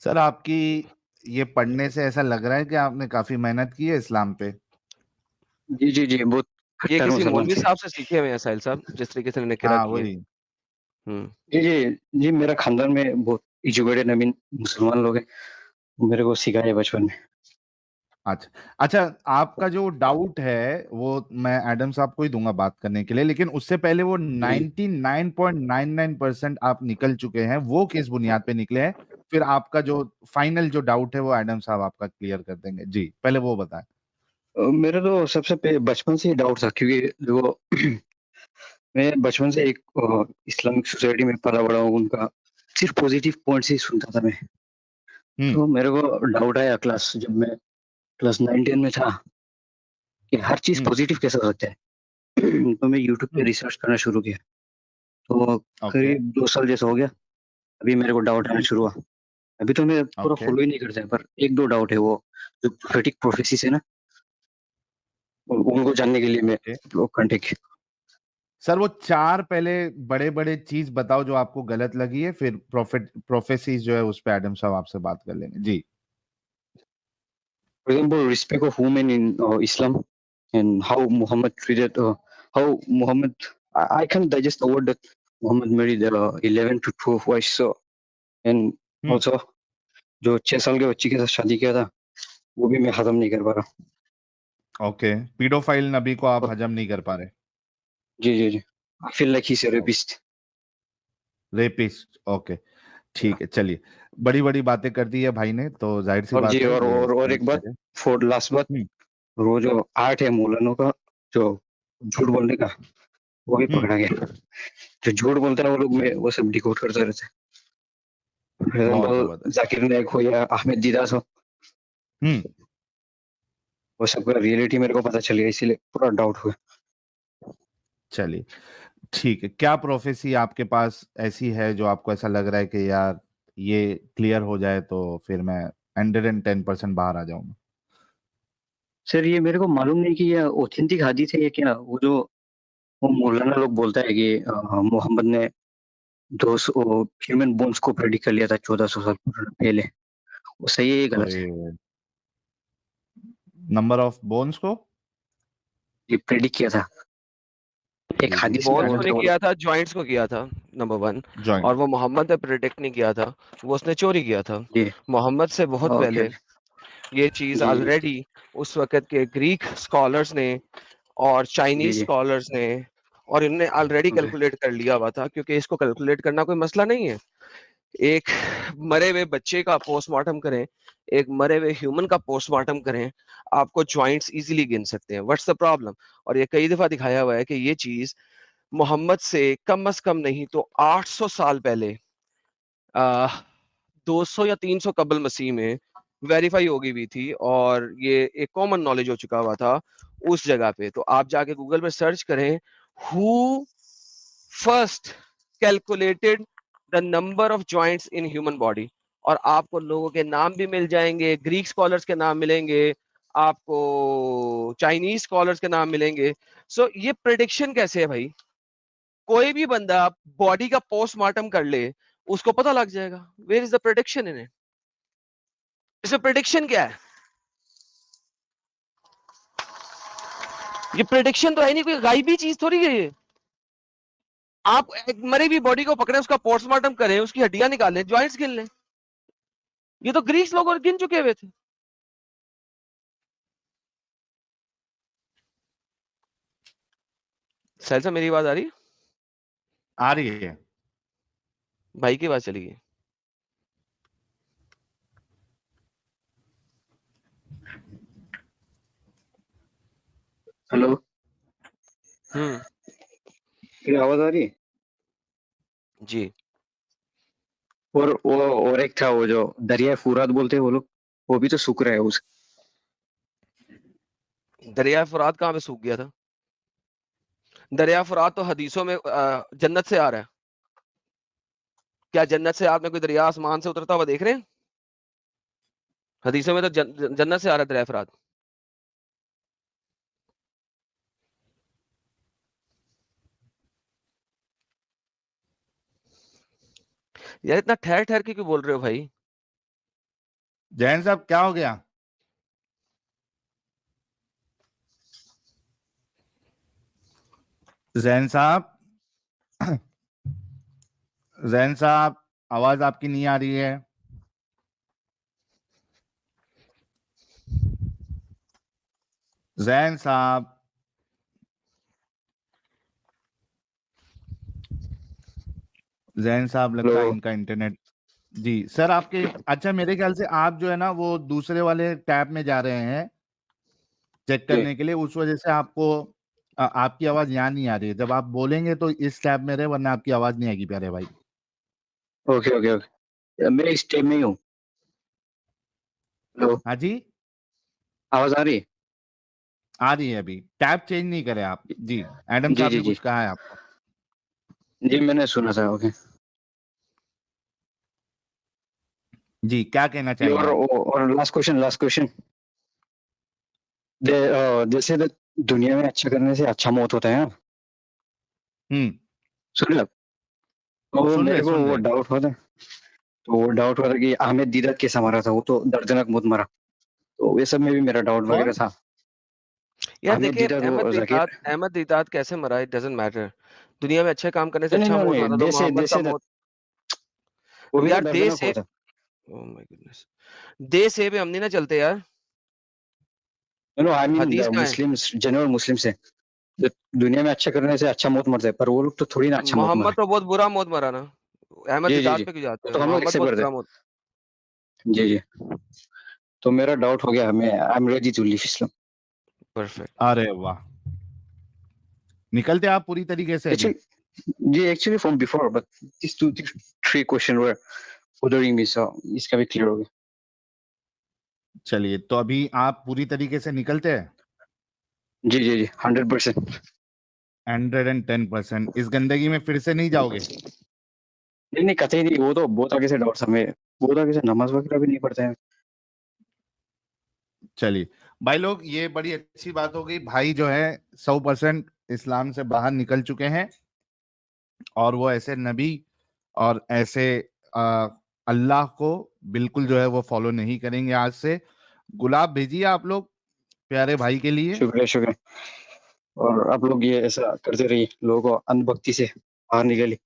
सर आपकी ये पढ़ने से ऐसा लग रहा है कि आपने काफी मेहनत की है इस्लाम पे। जी, बहुत ये खट्टर किसी मुसलमान मौलवी थे। साहब से सीखे हुए हैं साहिल साहब, जिस तरीके से इन्होंने किरा हाँ की है। वही। जी, मेरा खानदान में बहुत एजुकेटेड आई मीन मुसलमान लोग हैं, मेरे को सिखाया बचपन में। अच्छा अच्छा, आपका जो डाउट है वो मैं एडम साहब को ही दूंगा बात करने के लिए, लेकिन उससे पहले वो जी। 99.99% आप निकल चुके हैं, वो किस बुनियाद पे निकले हैं? फिर आपका जो फाइनल जो डाउट है वो एडम साहब आपका क्लियर कर देंगे। जी पहले वो बताएं। मेरा तो सबसे बचपन से ही डाउट था क्योंकि देखो मैं बचपन से एक इस्लामिक सोसाइटी में पला बड़ा हूँ, उनका सिर्फ पॉजिटिव पॉइंट्स ही सुनता था मैं। हम्म तो मेरे को डाउट आया जब मैं क्लास 9-10 में था कि हर चीज़ हम्म पॉजिटिव कैसे हो सकता है? तो मैं यूट्यूब पे हम्म रिसर्च करना शुरू किया। तो ओके करीब 2 साल जैसा हो गया, अभी मेरे को डाउट आना शुरू हुआ। अभी तो मैं पूरा ओके। फॉलो ही नहीं करता है, पर 1-2 डाउट है वो जो प्रोफेटिक प्रोफेसीज़ है ना, उनको जानने के लिए मैं वो कांटेक्ट किया। सर वो 4 पहले बड़े-बड़े चीज़ बताओ जो आपको गलत लगी है, फिर प्रोफेसीज़ जो है उस पे एडम साहब आपसे बात कर लेंगे। जी। For example, respect of women in Islam and how Muhammad treated, how Muhammad, I can't digest the word that Muhammad married 11 to 12 wives. So, and hmm, also जो 6 साल के बच्ची के साथ शादी किया था, वो भी मैं खत्म नहीं कर पा रहा। ओके। पीडोफाइल नबी को आप और हज़म नहीं कर पा रहे। जी। I feel like he's a uh rapist. Rapist, okay. ठीक है, चलिए। बड़ी-बड़ी बातें कर दी है भाई ने, तो ज़ाहिर-सी और जी बात है ये और समझ एक बात, गए। फॉर लास्ट बात, हुँ, वो जो आर्ट है मौलाना का, जो झूठ बोलने का, वो भी हुँ, पकड़ा गया। जो झूठ बोलता है वो लोग में वो सब डिकोड करते रहते हैं। फॉर बहुत एग्जाम्पल ज़बरदस्त। जाकिर नायक हो या अहमद दीदास हो, हुँ, वो सबका रियलिटी मेरे को पता चल गया, इसीलिए पूरा डाउट हुआ। चलिए, ठीक है। क्या प्रोफेसी आपके पास ऐसी है जो आपको ऐसा लग रहा है कि यार ये क्लियर हो जाए तो फिर मैं 110% बाहर आ जाऊँगा? सर ये मेरे को मालूम नहीं कि ये ऑथेंटिक हदीस है या क्या, वो जो वो मौलाना लोग बोलता है कि मोहम्मद ने 200 ह्यूमन बोन्स को प्रेडिक्ट कर लिया था 1400 साल पहले, वो सही है या गलत है? अरे! नंबर ऑफ बोन्स को ये प्रेडिक्ट किया था, एक जी, जी। हदीस में बोन्स को बोलते नहीं हैं वो किया लोग। था, जॉइंट्स को किया था, नंबर 1। जॉइंट। और वो मोहम्मद ने प्रेडिक्ट नहीं किया था, वो उसने चोरी किया था। जी, मोहम्मद से बहुत ओके, पहले ये चीज़ जी, ऑलरेडी उस वक़्त के ग्रीक स्कॉलर्स ने और जी, चाइनीज़ जी, स्कॉलर्स ने और इन्होंने ऑलरेडी ओके, कैलकुलेट कर लिया हुआ था, क्योंकि इसको कैलकुलेट करना कोई मसला नहीं है। एक मरे हुए बच्चे का पोस्टमार्टम करें, एक मरे हुए ह्यूमन का पोस्टमार्टम करें, आपको जॉइंट्स ईज़िली गिन सकते हैं। What's the problem? और ये कई दफ़ा दिखाया हुआ है कि ये चीज़ मोहम्मद से कम नहीं तो 800 साल पहले, अ, 200 या 300 कबल मसीह में वेरीफाई होगी हुई थी, और ये एक कॉमन नॉलेज हो चुका हुआ था उस जगह पे। तो आप जाके गूगल पे सर्च करें, who first calculated the number of joints in human body, और आपको लोगों के नाम भी मिल जाएंगे, ग्रीक स्कॉलर्स के नाम मिलेंगे, आपको चाइनीज स्कॉलर्स के नाम मिलेंगे। सो ये प्रेडिक्शन कैसे है भाई? कोई भी बंदा बॉडी का पोस्टमार्टम कर ले, उसको पता लग जाएगा। Where is the prediction in it? इसमें प्रेडिक्शन क्या है? ये प्रेडिक्शन तो है नहीं, कोई गायबी चीज थोड़ी है ये। आप एक मरी हुई बॉडी को पकड़े, उसका पोस्टमार्टम करें, उसकी हड्डियां निकालें, जॉइंट्स गिन लें। ये तो ग्रीक लोग और गिन चुके हुए थे। साहिल साहब, मेरी आवाज आ रही है? आ रही है। भाई की आवाज चली गई। हेलो, मेरी आवाज आ रही है? जी। और एक था वो जो दरिया फुरात बोलते हैं वो लोग, वो भी तो सूख रहा है उस। दरिया फुरात कहाँ पे सूख गया था? दरिया फुरात तो हदीसों में जन्नत से आ रहा है। क्या जन्नत से आपने कोई दरिया आसमान से उतरता हुआ देख रहे हैं? हदीसों में तो जन्नत से आ रहा है दरिया फुरात। यार इतना ठहर ठहर के क्यों बोल रहे हो भाई? जैन साहब क्या हो गया? जैन साहब, जैन साहब, आवाज आपकी नहीं आ रही है। जैन साहब, जैन साहब लगता है हेलो। इनका इंटरनेट। जी सर, आपके अच्छा मेरे ख्याल से आप जो है ना वो दूसरे वाले टैब में जा रहे हैं चेक जी, करने के लिए, उस वजह से आपको आपकी आवाज यहाँ नहीं आ रही है। जब आप बोलेंगे तो इस टैब में रहे, वरना आपकी आवाज नहीं आएगी प्यारे भाई। ओके ओके ओके, मैं इस टाइम में ही हूँ। हेलो, हाँ जी, आवाज आ रही है? आ रही है। अभी टैब चेंज नहीं करे आप। जी, एडम जी साहब जी ने जी कुछ कहा है आपको। जी, मैंने सुना था। ओके जी, क्या कहना जी, चाहेंगे आप? और लास्ट क्वेश्चन। जैसे दुनिया में अच्छा करने से अच्छा मौत होता है ना, हम्म, सुन लो। तो मेरे को सुन वो रहे। डाउट होता है, तो वो डाउट होता है कि अहमद दीदात कैसा मरा था, वो तो दर्दनाक मौत मरा। तो ये सब में भी मेरा डाउट वगैरह कौन? था। यार अहमद देखिए, दीदात, वो जाकिर। अहमद दीदात कैसे मरा, इट डजंट मैटर। दुनिया में अच्छे काम करने से नहीं अच्छा नहीं मौत नहीं, होता तो जैसे मोहम्मद का जैसे मौत। वो भी तो यार दे दर्दनाक से, हुआ था। ओह माय गुडनेस, दे से भी हम नहीं ना चलते यार। नो आई मीन हदीस द का है, मुस्लिम्स, जनरल मुस्लिम से जो दुनिया में अच्छा करने से अच्छा मौत मरते हैं, पर वो लोग तो थोड़ी ना अच्छा मौत मोहम्मद मरे। तो बहुत बुरा मौत मरा ना। अहमद जी जी दीदात जी, पे क्यों जाते वो हैं? तो हम लोग मोहम्मद एक्सेप्ट बहुत करते बुरा हैं। मौत। जी जी, तो मेरा डाउट हो गया। मैं I am ready to leave Islam. Perfect. अरे वाह, निकलते आप पूरी तरीके से अभी। एक्चुअली जी, actually from before, but this 2 3 question were bothering me, so इसका भी क्लियर हो गया। चलिए, तो अभी आप पूरी तरीके से निकलते हैं। जी जी जी, 100%। 110%। इस गंदगी में फिर से नहीं जाओगे? नहीं नहीं, कतई नहीं, वो तो बहुत आगे से डाउट हमें, बहुत आगे से नमाज वगैरह भी नहीं पढ़ते हैं। चलिए भाई लोग, ये बड़ी अच्छी बात हो गई। भाई जो है 100% इस्लाम से बाहर निकल चुके हैं, और वो ऐसे नबी और ऐसे आ, अल्लाह को बिल्कुल जो है वो फॉलो नहीं करेंगे आज से। गुलाब भेजिए आप लोग प्यारे भाई के लिए। शुक्रिया शुक्रिया। और आप लोग ये ऐसा करते रहिए, लोगों को अंधभक्ति से बाहर निकालिए।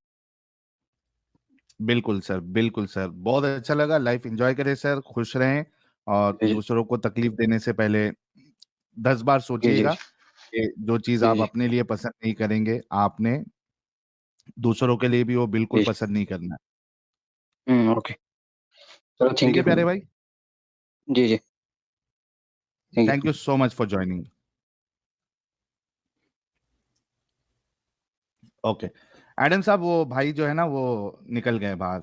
बिल्कुल सर, बिल्कुल सर, बहुत अच्छा लगा। लाइफ एंजॉय करें सर, खुश रहें, और जी दूसरों को तकलीफ देने से पहले 10 बार जी जी सोचिएगा कि जो चीज जी आप जी अपने लिए पसंद नहीं करेंगे, आपने दूसरों के लिए भी वो बिल्कुल जी। पसंद नहीं करना है। ओके, चलो ठीक थैंक है यू। प्यारे भाई, जी जी, thank thank you. You so much for joining. Okay, Adam साहब, वो भाई जो है ना वो निकल गए बाहर।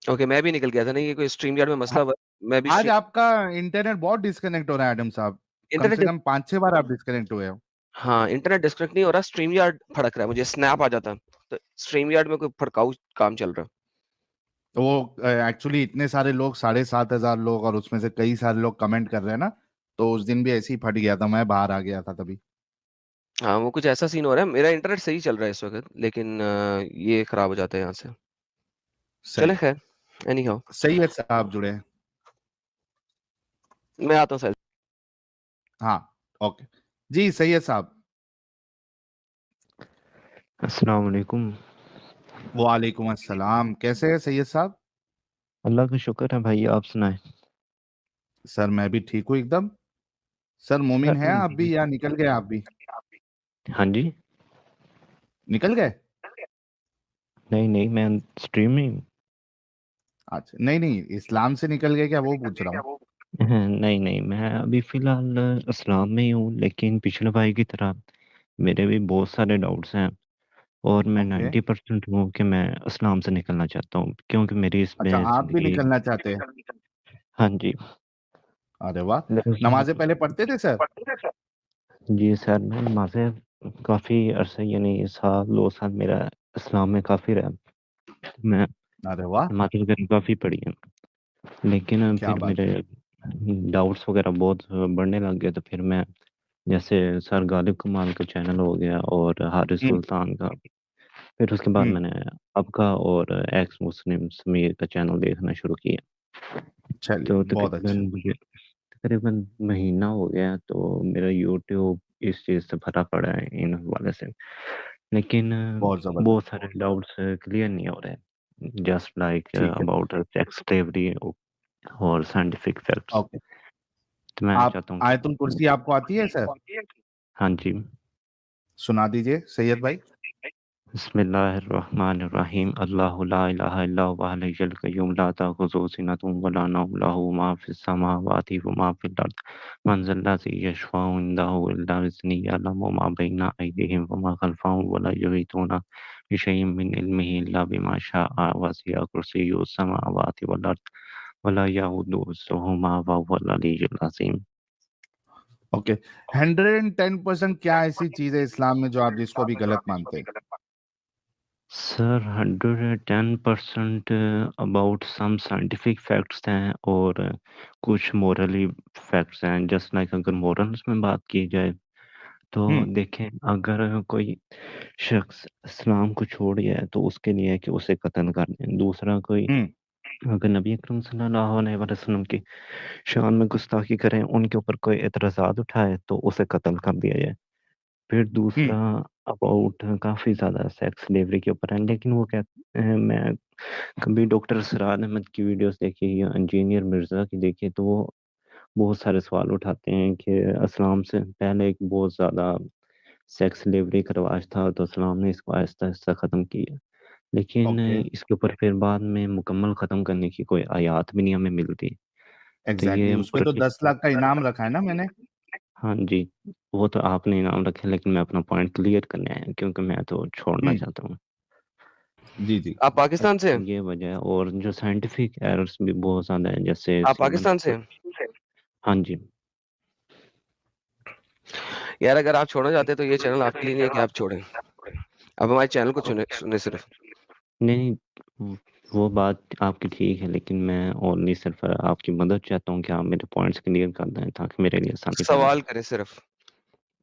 ओके, मैं भी निकल गया था। नहीं, ये कोई स्ट्रीम यार्ड में मसला हुआ, मैं भी आज आपका इंटरनेट बहुत डिस्कनेक्ट हो रहा है एडम साहब। कम से इंटरनेट, कम 5-6 बार आप डिस्कनेक्ट हुए हो। हाँ इंटरनेट डिस्कनेक्ट नहीं हो रहा, स्ट्रीम यार्ड फड़क रहा है, मुझे स्नैप आ जाता है। तो स्ट्रीम यार्ड में कोई भड़काऊ काम चल रहा है। तो वो एक्चुअली इतने सारे लोग, 7,500 लोग, और उसमें से कई सारे लोग कमेंट कर रहे हैं ना, तो उस दिन भी ऐसे ही फट गया था, मैं बाहर आ गया था तभी। हाँ, वो कुछ ऐसा सीन हो रहा है। मेरा इंटरनेट सही चल रहा है इस वक़्त, लेकिन ये खराब हो जाता है यहाँ से। चलें सही। खैर, एनी हाउ सही है साहब जुड़े हैं। मैं आता हूँ सर। हाँ, ओके। जी सही है साहब। अस्सलाम वालेकुम। वालेकुम अस्सलाम, कैसे है सैयद साहब? अल्लाह का शुक्र है भाई, आप सुनाएं। सर मैं भी ठीक हूँ एकदम। सर मोमिन है आप सर भी या निकल गए आप भी? हाँ जी, निकल गए? नहीं नहीं, मैं स्ट्रीम में हूँ। अच्छा, नहीं नहीं, इस्लाम से निकल गए क्या, वो पूछ रहा हूँ। नहीं नहीं, मैं अभी फ़िलहाल इस्लाम में ही हूँ, लेकिन पिछले भाई की तरह मेरे भी बहुत सारे डाउट्स हैं और मैं ओके। 90% हूँ कि मैं इस्लाम से निकलना चाहता हूँ, क्योंकि मेरी अच्छा, इसमें आप भी ज़िंदगी। निकलना चाहते हैं? हाँ जी। अरे वाह। मेरे- नमाजें पहले पढ़ते थे सर? जी सर, मैं नमाज़ें काफ़ी अरसे, यानी साल 2 साल मेरा इस्लाम में काफ़ी रहा। मैं अरे वाह, नमाज़ें वगैरह काफ़ी पढ़ी हैं। लेकिन क्या फिर बात मेरे है। डाउट्स वगैरह बहुत बढ़ने लग गए, तो फिर मैं, जैसे सर गालिब कमाल का चैनल हो गया और हारिस हम्म। सुल्तान का, फिर उसके बाद हम्म। मैंने आपका और एक्स मुस्लिम समीर का चैनल देखना शुरू किया। चलिए तो बहुत अच्छा। तकरीबन महीना हो गया, तो मेरा यूट्यूब इस चीज़ से भरा पड़ा है इन हवाले से। लेकिन बहुत जबरदस्त। बहुत सारे डाउट्स क्लियर नहीं हो रहे, जस्ट लाइक ठीक है। अबाउट सेक्स स्लेवरी और साइंटिफिक फैक्ट्स। ओके। तो मैं आप चाहता हूँ कि आयतुल कुर्सी आपको आती है सर? हाँ जी। सुना दीजिए सैयद भाई। बिस्मिल्लाहिर्रहमानिर्रहीम। अल्लाहु ला इलाहा इल्ला हुवल हय्युल कय्यूम ला ताखुज़ुहु सिनतुन व ला नौम लहू मा फिस समावाति व मा फिल अर्द मन ज़ल्लज़ी यशफ़अउ इंदहु इल्ला बिइज़्निही यअलमु मा बैना अयदीहिम व मा खल्फ़हुम व ला युहीतूना बिशैइन मिन इल्मिही इल्ला बिमा शाअ वसिअ कुर्सियुहु समावाति वल अर्द व ला यऊदुहु हिफ्ज़ुहुमा व हुवल अलिय्युल अज़ीम। ओके। 110% क्या ऐसी चीज है इस्लाम में जो आप जिसको अभी गलत मानते हैं? Sir 110% about some scientific facts हैं और कुछ मोरली फैक्ट्स हैं। जस्ट लाइक अगर मोरल्स में बात की जाए, तो हम्म। देखें, अगर कोई शख्स इस्लाम को छोड़ गया है तो उसके लिए है कि उसे कत्ल कर दें। दूसरा, कोई हम्म। अगर नबी अकरम सल्लल्लाहु अलैहि वसल्लम की शान में गुस्ताखी करें, उनके ऊपर कोई एतराज़ात उठाए तो उसे कत्ल कर दिया जाए। फिर हम्म। दूसरा अबाउट काफ़ी ज़्यादा सेक्स स्लेवरी के ऊपर है, लेकिन वो कहते हैं, मैं कभी डॉक्टर असरार अहमद की वीडियोस देखी या इंजीनियर मिर्ज़ा की देखी, तो वो बहुत सारे सवाल उठाते हैं कि इस्लाम से पहले एक बहुत ज़्यादा सेक्स स्लेवरी का रवाज था, तो इस्लाम ने इसको आहिस्ता-आहिस्ता ख़त्म किया। लेकिन ओके। इसके ऊपर फिर बाद में मुकम्मल ख़त्म करने की कोई आयत भी नहीं हमें मिलती। तो ये एग्जैक्टली, उस पे तो 10 लाख का इनाम रखा है ना मैंने। हाँ जी, वो तो आपने इनाम रखे, लेकिन मैं अपना पॉइंट क्लियर करने आया हूँ, क्योंकि मैं तो छोड़ना हम्म। चाहता हूँ। जी जी। आप पाकिस्तान से हैं? ये वजह है, और जो साइंटिफिक एरर्स भी बहुत ज़्यादा हैं, जैसे आप सीमेंट पाकिस्तान से पर। हैं? हाँ जी। यार अगर आप छोड़ना चाहते हैं तो ये चैनल आपके लिए नहीं है कि आप छोड़ें। आप हमारे चैनल को सुने सुने सिर्फ। नहीं, वो बात आपकी ठीक है, लेकिन मैं ओनली सिर्फ़ आपकी मदद चाहता हूँ कि आप मेरे पॉइंट्स क्लियर कर दें, ताकि मेरे लिए आसानी पैदा सवाल हो। करें सिर्फ,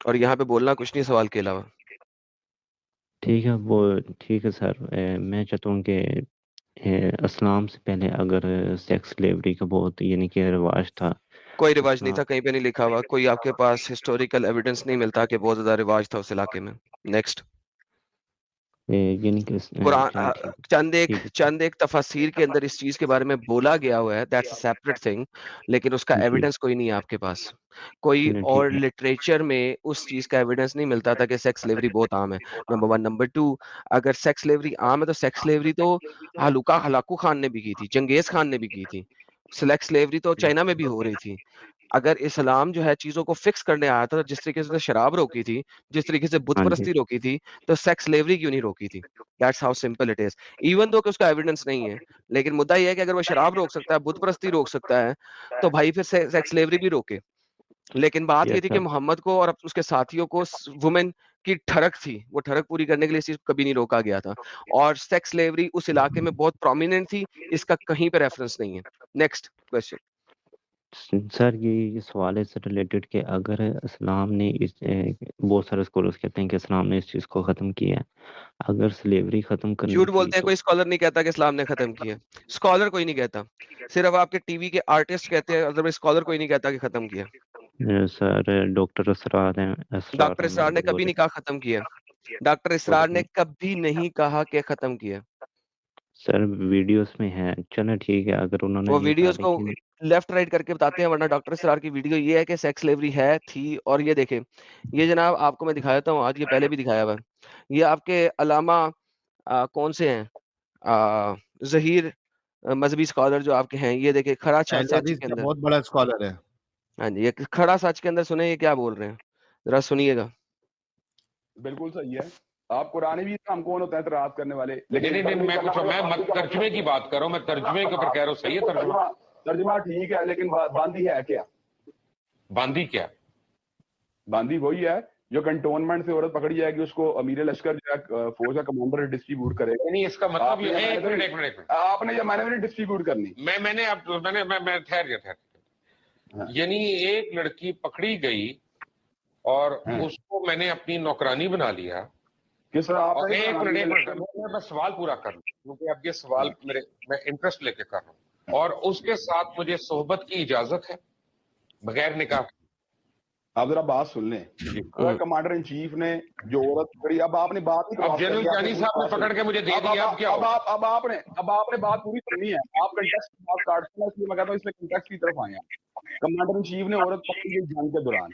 और यहाँ पे बोलना कुछ नहीं सवाल के अलावा। ठीक है, वो ठीक है सर। मैं चाहता हूँ कि इस्लाम से पहले अगर सेक्स स्लेवरी का बहुत, यानी कि रिवाज था, कोई तो रिवाज नहीं था, कहीं पे नहीं लिखा हुआ। कोई आपके पास हिस्टोरिकल एविडेंस नहीं मिलता कि बहुत ज़्यादा रिवाज था उस इलाके में। नेक्स्ट। यानी कि कुरान चलें, ठीक ठीक है। चंद एक तफासिर के अंदर इस चीज़ के बारे में बोला गया हुआ है, दैट्स अ सेपरेट थिंग, लेकिन उसका जी, एविडेंस कोई नहीं है आपके पास। कोई चलें और ठीक है। लिटरेचर में उस चीज़ का एविडेंस नहीं मिलता था कि सेक्स स्लेवरी बहुत आम है, नंबर 1। नंबर 2, अगर सेक्स स्लेवरी आम है तो सेक्स स्लेवरी तो हलूका हलाकू खान ने भी की थी, चंगेज़ खान ने भी की थी। सेक्स स्लेवरी तो चाइना में भी हो रही थी। अगर इस्लाम जो है चीज़ों को फिक्स करने आया था, जिस तरीके से उसने शराब रोकी थी, जिस तरीके से बुत हाँ जी, परस्ती रोकी थी, तो सेक्स स्लेवरी क्यों नहीं रोकी थी? That's how simple it is. Even though कि उसका एविडेंस नहीं है, लेकिन मुद्दा ये है कि अगर वो शराब रोक सकता है, बुत परस्ती रोक सकता है, तो भाई फिर सेक्स स्लेवरी भी रोके। लेकिन बात ये यस थी कि सर। मोहम्मद को और उसके साथियों को वुमेन की ठरक थी, वो ठरक पूरी करने के लिए इस चीज़ को कभी नहीं रोका गया था, और सेक्स स्लेवरी उस इलाके में बहुत प्रोमिनेंट थी, इसका कहीं पे रेफरेंस नहीं है। Next question. सर ये सवाल है इससे रिलेटेड कि अगर इस्लाम ने बहुत सारे स्कॉलर्स कहते हैं कि इस्लाम ने इस चीज़ को ख़त्म किया है, अगर स्लेवरी ख़त्म करनी झूठ थी बोलते हैं, तो कोई स्कॉलर नहीं कहता कि इस्लाम ने खत्म किया। स्कॉलर कोई नहीं कहता, सिर्फ आपके टीवी के आर्टिस्ट कहते हैं, अदरवाइज स्कॉलर कोई नहीं कहता कि खत्म किया। सर डॉक्टर असरार डॉक्टर इसरार ने अहमद कभी नहीं कहा खत्म किया। डॉक्टर इसरार ने कभी नहीं कहा कि खत्म किया। सर वीडियोस में है, चलो ठीक है अगर उन्होंने वो नहीं कहा, वीडियोस को लेकिन लेफ्ट राइट करके बताते हैं, वरना डॉक्टर इसरार की वीडियो ये है कि सेक्स स्लेवरी है, थी, और ये देखें, ये जनाब आपको मैं दिखा देता हूँ, आज ये पहले भी दिखाया हुआ है। ये आपके अलामा कौन से हैं, ज़हीर मज़हबी स्कॉलर जो आपके हैं, ये देखिए खड़ा अहले सच हदीस के का अंदर। बहुत बड़ा स्कॉलर है। हाँ जी, ये खड़ा सच के अंदर सुने ये क्या बोल रहे हैं, ज़रा सुनिएगा। बिल्कुल सही है। आप कुरानी भी हम कौन होता है एतराज करने वाले, नहीं, मैं कुछ मैं तर्जुमे की बात कर रहा हूँ, मैं तर्जुमे के ऊपर कह रहा हूँ, सही है तर्जुमा? तर्जुमा ठीक है, लेकिन बांदी है क्या? बांदी क्या? बांदी वही है जो कंटोनमेंट से औरत पकड़ी जाएगी, उसको अमीर लश्कर जो है फौज का कमांडर डिस्ट्रीब्यूट करेगा। नहीं, इसका मतलब ये है, एक मिनट आपने या मैंने डिस्ट्रीब्यूट करनी, मैं ठहर हाँ। यानी एक लड़की पकड़ी गई और उसको मैंने अपनी नौकरानी बना लिया। किस तरह आप? एक मिनट मैं सवाल पूरा कर लूं, क्योंकि अब ये सवाल मैं इंटरेस्ट लेके कर रहा हूँ। और उसके साथ मुझे सोहबत की इजाजत है बगैर निकाह? आप जरा बात सुन लें। कमांडर इन चीफ ने जो औरत पकड़ी, अब आपने बात ही अब जनरल चानी साहब ने पकड़ के मुझे दे दिया, अब क्या? अब आपने बात पूरी करनी है। आप कंटेक्स्ट की बात काटते हैं, इसलिए मैं कहता हूँ इसमें कंटेक्स्ट की तरफ आए हैं। कमांडर इन चीफ ने औरत पकड़ी गई जंग के दौरान।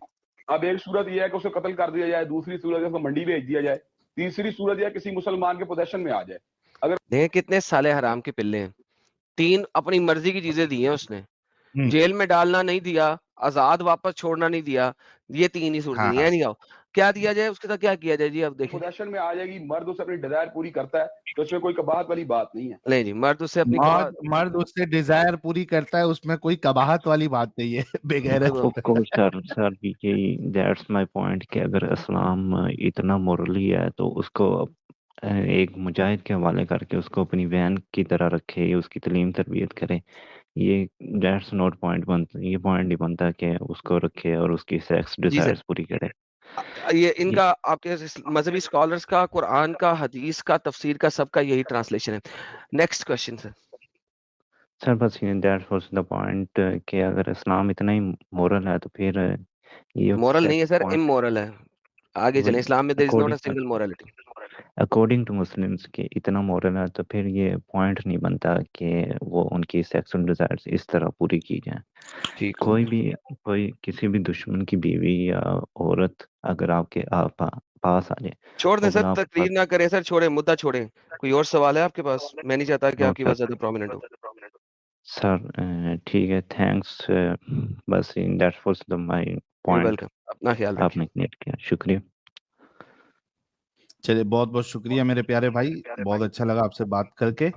अब एक सूरत यह है कि उसे कत्ल कर दिया जाए, दूसरी सूरत है उसको मंडी भेज दिया जाए, तीसरी सूरत यह किसी मुसलमान के पोजेशन में आ जाए। अगर देखें कितने साले हराम के पिल्ले हैं, 3 अपनी मर्जी की चीजें दी हैं उसने, जेल में डालना नहीं दिया, आजाद वापस छोड़ना नहीं दिया, ये 3 ही सूरतें दी हैं। नहीं आओ क्या दिया जाए, उसके साथ क्या किया जाए जी? अब देखें, पोजेशन में आ जाएगी, मर्द उसे अपनी डिजायर पूरी करता है, तो इसमें कोई कबाहत वाली बात नहीं है। नहीं जी, मर्द उससे अपनी मर्द उससे डिजायर पूरी करता है, उसमें कोई कबाहत वाली बात नहीं है। बेगैरत सर दैट्स माय पॉइंट कि अगर इस्लाम इतना मोरली है तो उसको एक मुजाहिद के हवाले करके उसको अपनी वैन की तरह रखे, उसकी तालीम तरबियत करे। ये दैट्स नॉट पॉइंट बनता, ये पॉइंट नहीं बनता कि उसको रखे और उसकी सेक्स डिजायर्स पूरी करे। ये इनका आपके मजहबी स्कॉलर्स का, कुरान का, हदीस का, तफसीर का, सबका यही ट्रांसलेशन है। नेक्स्ट क्वेश्चन सर बस दैट वाज द पॉइंट कि अगर इस्लाम इतना ही मोरल है तो फिर ये मोरल नहीं है सर, इमोरल है। आगे चलें, इस्लाम में there is not a single morality. According to Muslims के इतना मोरल है तो फिर ये पॉइंट नहीं बनता कि वो उनकी सेक्सुअल डिजायर्स इस तरह पूरी की जाए। कोई किसी भी दुश्मन की बीवी या औरत अगर आपके पास आ जाए, छोड़ दें सर, तकरीर ना करें सर, छोड़े मुद्दा छोड़े। कोई और सवाल है आपके पास? मैं नहीं चाहता कि आपकी बात ज्यादा प्रोमिनेंट हो। सर ठीक है, थैंक्स। बस in that was the my point. Welcome, अपना ख्याल रखिए। आपने क्लियर किया, शुक्रिया। चलिए बहुत बहुत शुक्रिया मेरे प्यारे भाई, बहुत अच्छा लगा आपसे बात करके।